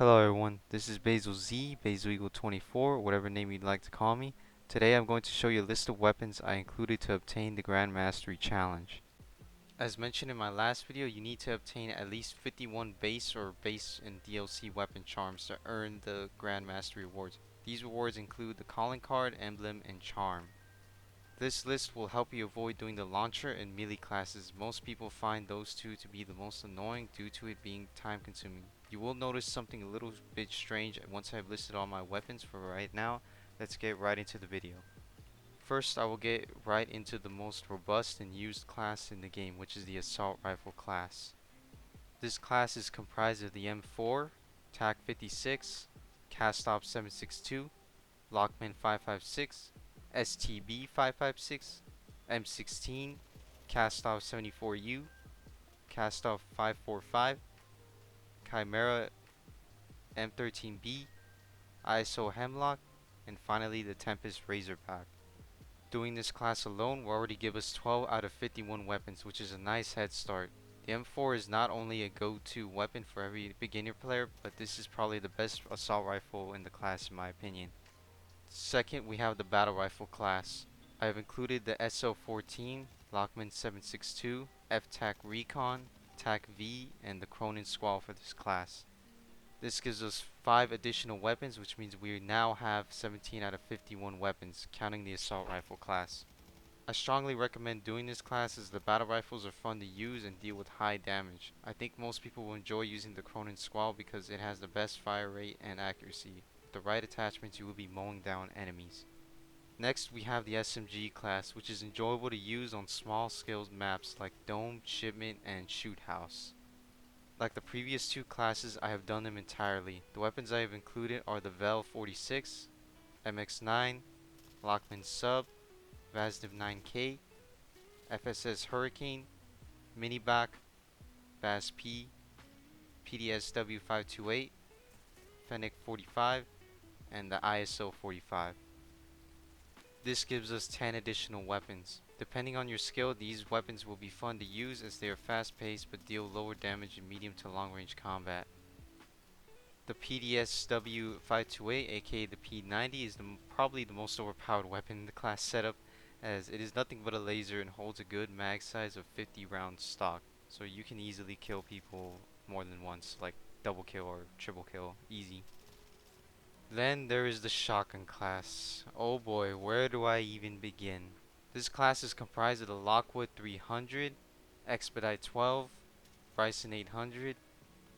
Hello everyone, this is Basil Z, Basil Eagle 24, whatever name you'd like to call me. Today I'm going to show you a list of weapons I included to obtain the Grand Mastery Challenge. As mentioned in my last video, you need to obtain at least 51 base or base and DLC weapon charms to earn the Grand Mastery rewards. These rewards include the calling card, emblem, and charm. This list will help you avoid doing the launcher and melee classes. Most people find those two to be the most annoying due to it being time consuming. You will notice something a little bit strange once I've listed all my weapons. For right now, let's get right into the video. First, I will get right into the most robust and used class in the game, which is the Assault Rifle class. This class is comprised of the M4, TAC 56, Cast-Off 762, Lockman 556, STB 556, M16, Cast-Off 74U, Cast-Off 545, Chimera M13B, ISO Hemlock, and finally the Tempest Razorback. Doing this class alone will already give us 12 out of 51 weapons, which is a nice head start. The M4 is not only a go-to weapon for every beginner player, but this is probably the best assault rifle in the class in my opinion. Second, we have the battle rifle class. I have included the SO14, Lockman 762, F-TAC Recon, TAC V, and the Cronin Squall for this class. This gives us 5 additional weapons, which means we now have 17 out of 51 weapons, counting the assault rifle class. I strongly recommend doing this class as the battle rifles are fun to use and deal with high damage. I think most people will enjoy using the Cronin Squall because it has the best fire rate and accuracy. With the right attachments, you will be mowing down enemies. Next, we have the SMG class, which is enjoyable to use on small scale maps like Dome, Shipment, and Shoot House. Like the previous two classes, I have done them entirely. The weapons I have included are the Vel 46, MX9, Lockman Sub, Vazdiv 9K, FSS Hurricane, Miniback, Baz P, PDSW 528, Fennec 45, and the ISO 45. This gives us 10 additional weapons. Depending on your skill, these weapons will be fun to use as they are fast paced but deal lower damage in medium to long range combat. The PDSW 528, aka the P90, is probably the most overpowered weapon in the class setup, as it is nothing but a laser and holds a good mag size of 50 rounds stock, so you can easily kill people more than once, like double kill or triple kill, easy. Then there is the shotgun class. Oh boy, where do I even begin? This class is comprised of the Lockwood 300, Expedite 12, Bryson 800,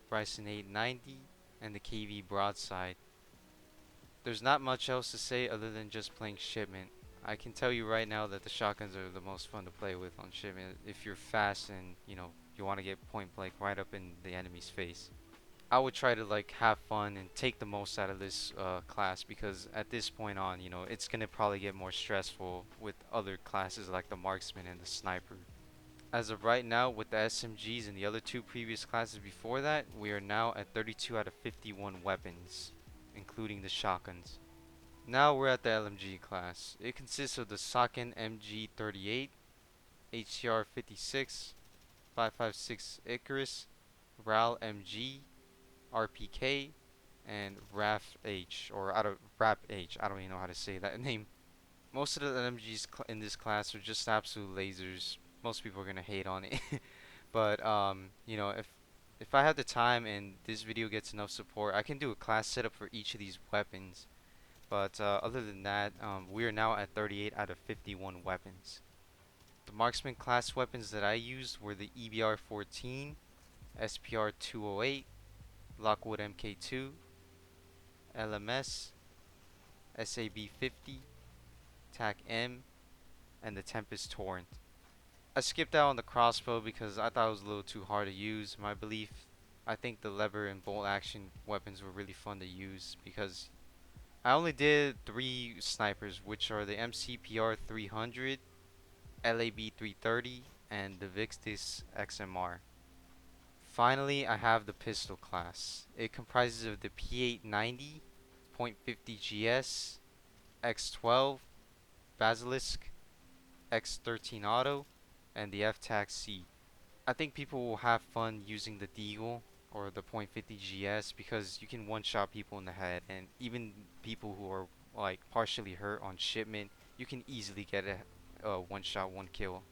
Bryson 890, and the KV Broadside. There's not much else to say other than just playing Shipment. I can tell you right now that the shotguns are the most fun to play with on Shipment if you're fast and, you want to get point blank right up in the enemy's face. I would try to like have fun and take the most out of this class because at this point on, it's gonna probably get more stressful with other classes like the marksman and the sniper. As of right now, with the SMGs and the other two previous classes before that, we are now at 32 out of 51 weapons, including the shotguns. Now we're at the LMG class. It consists of the Socken MG38, HCR 56, 556 Icarus, RAL MG, RPK, and RAF H, or out of RAP H. I don't even know how to say that name. Most of the LMGs in this class are just absolute lasers. Most people are gonna hate on it, but if I have the time and this video gets enough support, I can do a class setup for each of these weapons. But other than that, we are now at 38 out of 51 weapons. The marksman class weapons that I used were the EBR-14, SPR-208, Lockwood MK2, LMS, SAB-50, TAC-M, and the Tempest Torrent. I skipped out on the crossbow because I thought it was a little too hard to use. My belief, I think the lever and bolt action weapons were really fun to use because I only did 3 snipers, which are the MCPR 300, LAB 330, and the Vixtis XMR. Finally, I have the pistol class. It comprises of the P890, .50 GS, X12, Basilisk, X13 Auto, and the F-TAC C. I think people will have fun using the Deagle. or the .50 GS because you can one-shot people in the head, and even people who are like partially hurt on shipment, you can easily get a one-shot, one kill.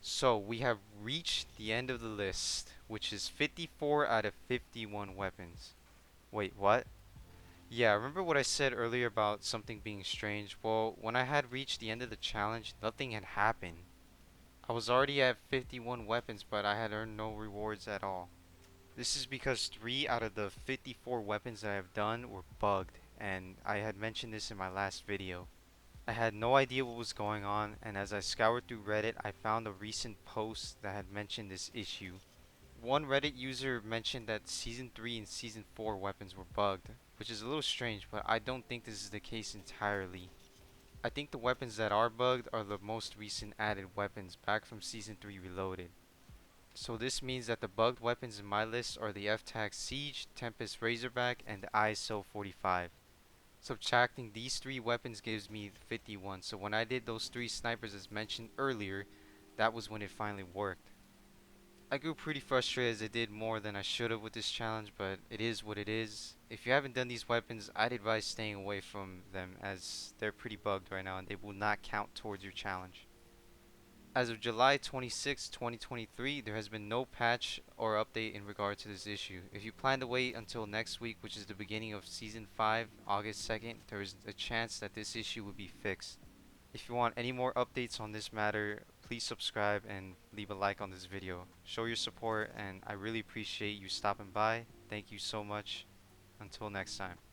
So we have reached the end of the list, which is 54 out of 51 weapons. Wait, what? Yeah, remember what I said earlier about something being strange? Well, when I had reached the end of the challenge, nothing had happened. I was already at 51 weapons, but I had earned no rewards at all. This is because 3 out of the 54 weapons that I have done were bugged, and I had mentioned this in my last video. I had no idea what was going on, and as I scoured through Reddit, I found a recent post that had mentioned this issue. One Reddit user mentioned that Season 3 and Season 4 weapons were bugged, which is a little strange, but I don't think this is the case entirely. I think the weapons that are bugged are the most recent added weapons back from Season 3 Reloaded. So this means that the bugged weapons in my list are the F-Tag Siege, Tempest Razorback, and the ISO 45. Subtracting these 3 weapons gives me 51, so when I did those 3 snipers as mentioned earlier, that was when it finally worked. I grew pretty frustrated as I did more than I should have with this challenge, but it is what it is. If you haven't done these weapons, I'd advise staying away from them as they're pretty bugged right now and they will not count towards your challenge. As of July 26, 2023, there has been no patch or update in regard to this issue. If you plan to wait until next week, which is the beginning of Season 5, August 2nd, there is a chance that this issue will be fixed. If you want any more updates on this matter, please subscribe and leave a like on this video. Show your support and I really appreciate you stopping by. Thank you so much. Until next time.